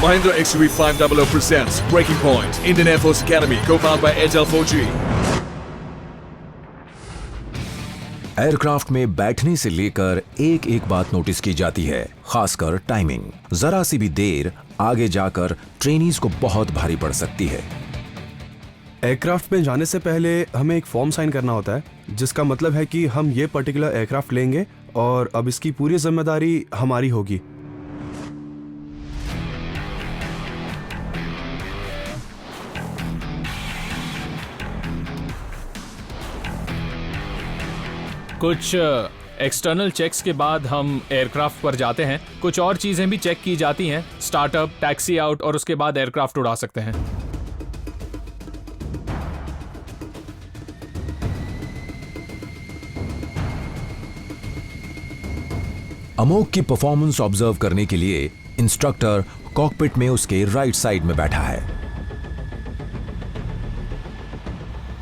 Mahindra XUV 500 presents Breaking Point, Indian Air Force Academy, co-powered by Airtel 4G. Aircraft में बैठने से लेकर एक एक बात नोटिस की जाती है, खासकर टाइमिंग। जरा सी भी देर आगे जाकर ट्रेनीज को बहुत भारी पड़ सकती है। एयरक्राफ्ट में जाने से पहले हमें एक फॉर्म साइन करना होता है, जिसका मतलब है कि हम ये पर्टिकुलर एयरक्राफ्ट लेंगे और अब इसकी पूरी जिम्मेदारी हमारी होगी। कुछ एक्सटर्नल चेक्स के बाद हम एयरक्राफ्ट पर जाते हैं। कुछ और चीजें भी चेक की जाती हैं, स्टार्टअप, टैक्सी आउट, और उसके बाद एयरक्राफ्ट उड़ा सकते हैं। अमोक की परफॉर्मेंस ऑब्जर्व करने के लिए इंस्ट्रक्टर कॉकपिट में उसके राइट साइड में बैठा है।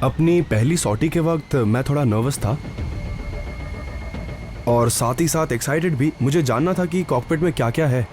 अपनी पहली सॉर्टी के वक्त मैं थोड़ा नर्वस था और साथ ही साथ एक्साइटेड भी। मुझे जानना था कि कॉकपिट में क्या क्या है।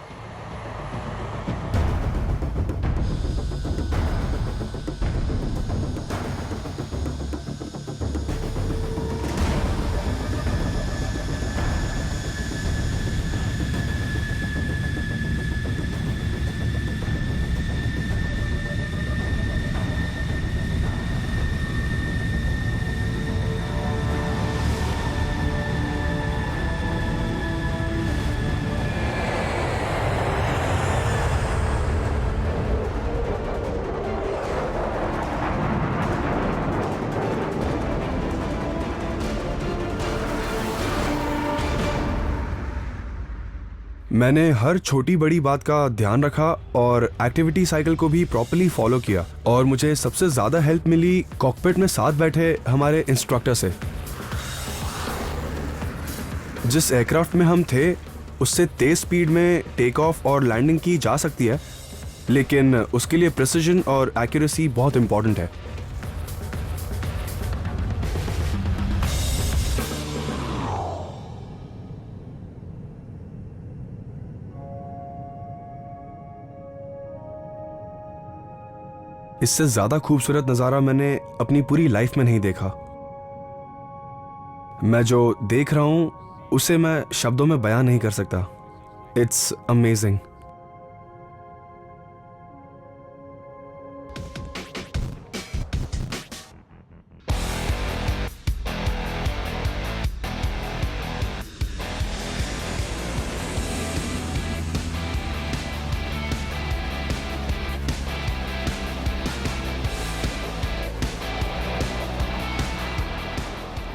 मैंने हर छोटी बड़ी बात का ध्यान रखा और एक्टिविटी साइकिल को भी प्रॉपर्ली फॉलो किया, और मुझे सबसे ज्यादा हेल्प मिली कॉकपिट में साथ बैठे हमारे इंस्ट्रक्टर से। जिस एयरक्राफ्ट में हम थे उससे तेज स्पीड में टेक ऑफ और लैंडिंग की जा सकती है, लेकिन उसके लिए प्रिसिजन और एक्यूरेसी बहुत इंपॉर्टेंट है। इससे ज्यादा खूबसूरत नजारा मैंने अपनी पूरी लाइफ में नहीं देखा। मैं जो देख रहा हूं उसे मैं शब्दों में बयां नहीं कर सकता। It's amazing.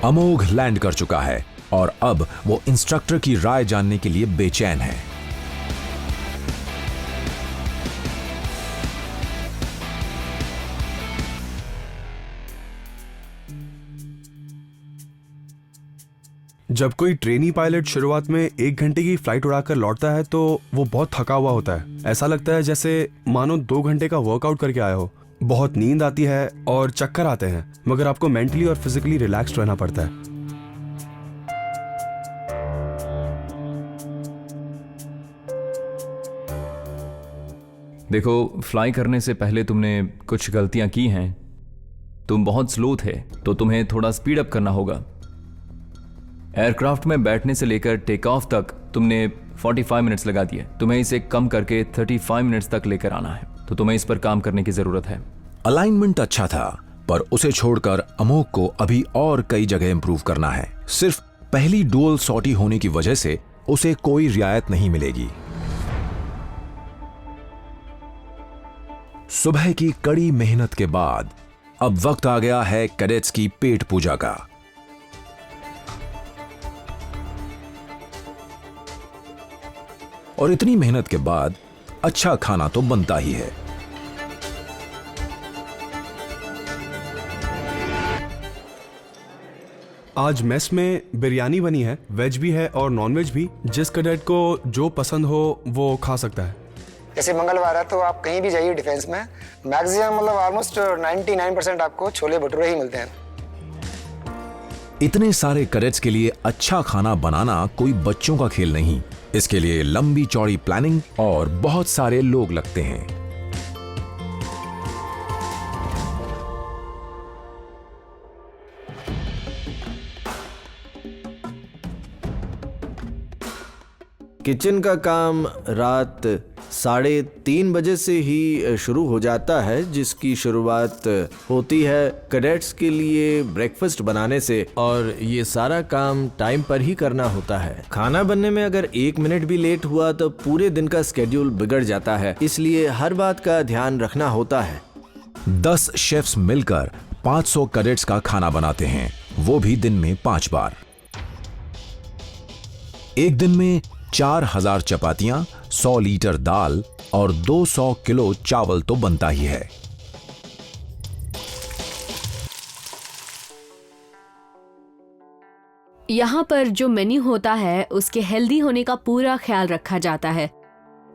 अमोघ लैंड कर चुका है और अब वो इंस्ट्रक्टर की राय जानने के लिए बेचैन है। जब कोई ट्रेनी पायलट शुरुआत में 1 घंटे की फ्लाइट उड़ाकर लौटता है तो वो बहुत थका हुआ होता है। ऐसा लगता है जैसे मानो 2 घंटे का वर्कआउट करके आया हो। बहुत नींद आती है और चक्कर आते हैं, मगर आपको मेंटली और फिजिकली रिलैक्स्ड रहना पड़ता है। देखो, फ्लाई करने से पहले तुमने कुछ गलतियां की हैं। तुम बहुत स्लो थे, तो तुम्हें थोड़ा स्पीड अप करना होगा। एयरक्राफ्ट में बैठने से लेकर टेक ऑफ तक तुमने 45 मिनट्स लगा दिए। तुम्हें इसे कम करके 35 मिनट्स तक लेकर आना है, तो तुम्हें इस पर काम करने की जरूरत है। अलाइनमेंट अच्छा था, पर उसे छोड़कर अमोक को अभी और कई जगह इंप्रूव करना है। सिर्फ पहली डुअल सॉर्टी होने की वजह से उसे कोई रियायत नहीं मिलेगी। सुबह की कड़ी मेहनत के बाद अब वक्त आ गया है कैडेट्स की पेट पूजा का। और इतनी मेहनत के बाद अच्छा खाना तो बनता ही है। आज मेस में बिरयानी बनी है, वेज भी है और नॉन वेज भी। जिस कैडेट को जो पसंद हो वो खा सकता है। जैसे मंगलवार है तो आप कहीं भी जाइए डिफेंस में, मैक्सिमम मतलब ऑलमोस्ट 99% आपको छोले भटूरे ही मिलते हैं। इतने सारे कैडेट्स के लिए अच्छा खाना बनाना कोई बच्चों का खेल नहीं। इसके लिए लंबी चौड़ी प्लानिंग और बहुत सारे लोग लगते हैं। किचन का काम रात 3:30 बजे से ही शुरू हो जाता है, जिसकी शुरुआत होती है कैडेट्स के लिए ब्रेकफास्ट बनाने से, और ये सारा काम टाइम पर ही करना होता है। खाना बनने में अगर 1 मिनट भी लेट हुआ तो पूरे दिन का स्केड्यूल बिगड़ जाता है, इसलिए हर बात का ध्यान रखना होता है। 10 शेफ्स मिलकर 500 कैडेट्स का खाना बनाते हैं, वो भी दिन में 5 बार। एक दिन में 4000 चपातियां, 100 लीटर दाल और 200 किलो चावल तो बनता ही है। यहाँ पर जो मेन्यू होता है उसके हेल्दी होने का पूरा ख्याल रखा जाता है।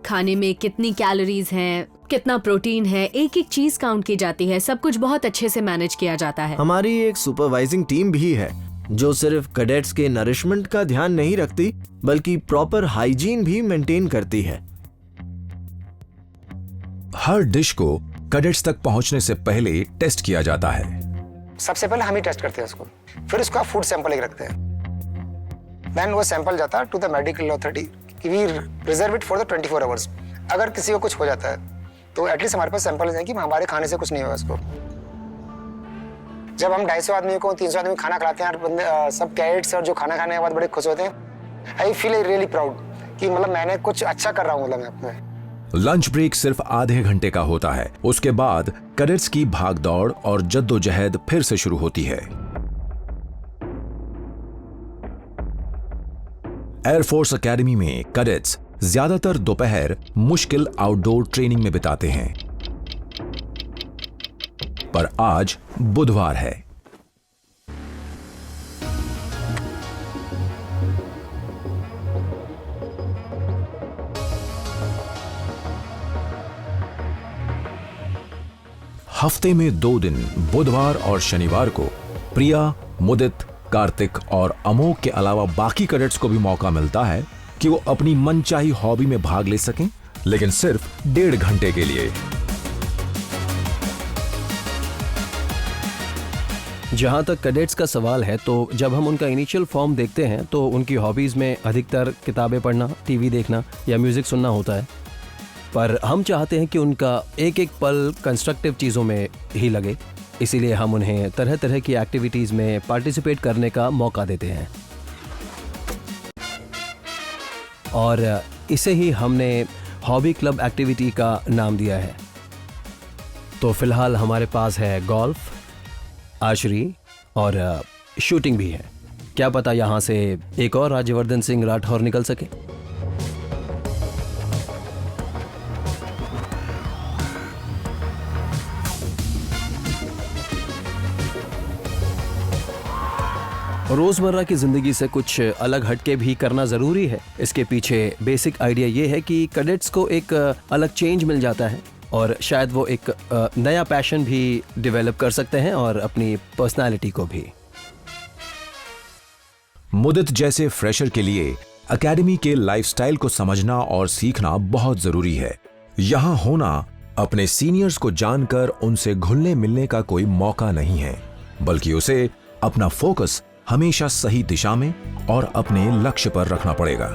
खाने में कितनी कैलोरीज हैं, कितना प्रोटीन है, एक एक चीज काउंट की जाती है। सब कुछ बहुत अच्छे से मैनेज किया जाता है। हमारी एक सुपरवाइजिंग टीम भी है जो सिर्फ कैडेट्स के नरिशमेंट का ध्यान नहीं रखती बल्कि प्रॉपर हाइजीन भी मेंटेन करती है। हर डिश को कैडेट्स तक पहुंचने से पहले टेस्ट किया जाता है। सबसे पहले हम ही टेस्ट करते हैं उसको, फिर उसका फूड सैंपल एक रखते हैं। देन वो सैंपल जाता है टू द मेडिकल अथॉरिटी कि we reserve it for the 24 hours. अगर किसी को कुछ हो जाता है तो एटलीस्ट हमारे पास सैंपल है कि हमारे खाने से कुछ नहीं होगा उसको। जब हम 250 आदमी को 300 आदमी को खाना खिलाते हैं, बंदे सब कैडेट्स और जो खाना खाने के बाद बड़े खुश होते हैं। आई फील रियली प्राउड कि मतलब मैंने कुछ अच्छा कर रहा हूँ। मतलब मैं अपने लंच ब्रेक सिर्फ आधे घंटे का होता है। उसके बाद कैडेट्स की भागदौड़ और जद्दोजहद फिर से शुरू होती है। एयरफोर्स एकेडमी में कैडेट्स ज्यादातर दोपहर मुश्किल आउटडोर ट्रेनिंग में बिताते हैं, पर आज बुधवार है। हफ्ते में 2 दिन बुधवार और शनिवार को प्रिया, मुदित, कार्तिक और अमोक के अलावा बाकी कैडेट्स को भी मौका मिलता है कि वो अपनी मनचाही हॉबी में भाग ले सकें, लेकिन सिर्फ 1.5 घंटे के लिए। जहाँ तक कैडेट्स का सवाल है, तो जब हम उनका इनिशियल फॉर्म देखते हैं तो उनकी हॉबीज़ में अधिकतर किताबें पढ़ना, टीवी देखना या म्यूज़िक सुनना होता है। पर हम चाहते हैं कि उनका एक एक पल कंस्ट्रक्टिव चीज़ों में ही लगे, इसीलिए हम उन्हें तरह तरह की एक्टिविटीज़ में पार्टिसिपेट करने का मौका देते हैं, और इसे ही हमने हॉबी क्लब एक्टिविटी का नाम दिया है। तो फिलहाल हमारे पास है गोल्फ, आर्चरी और शूटिंग भी है। क्या पता यहाँ से एक और राज्यवर्धन सिंह राठौर निकल सके। रोजमर्रा की जिंदगी से कुछ अलग हटके भी करना जरूरी है। इसके पीछे बेसिक आइडिया ये है कि कैडेट्स को एक अलग चेंज मिल जाता है और शायद वो एक नया पैशन भी डेवलप कर सकते हैं और अपनी पर्सनालिटी को भी। मुदित जैसे फ्रेशर के लिए एकेडमी के लाइफस्टाइल को समझना और सीखना बहुत जरूरी है। यहाँ होना अपने सीनियर्स को जानकर उनसे घुलने मिलने का कोई मौका नहीं है, बल्कि उसे अपना फोकस हमेशा सही दिशा में और अपने लक्ष्य पर रखना पड़ेगा।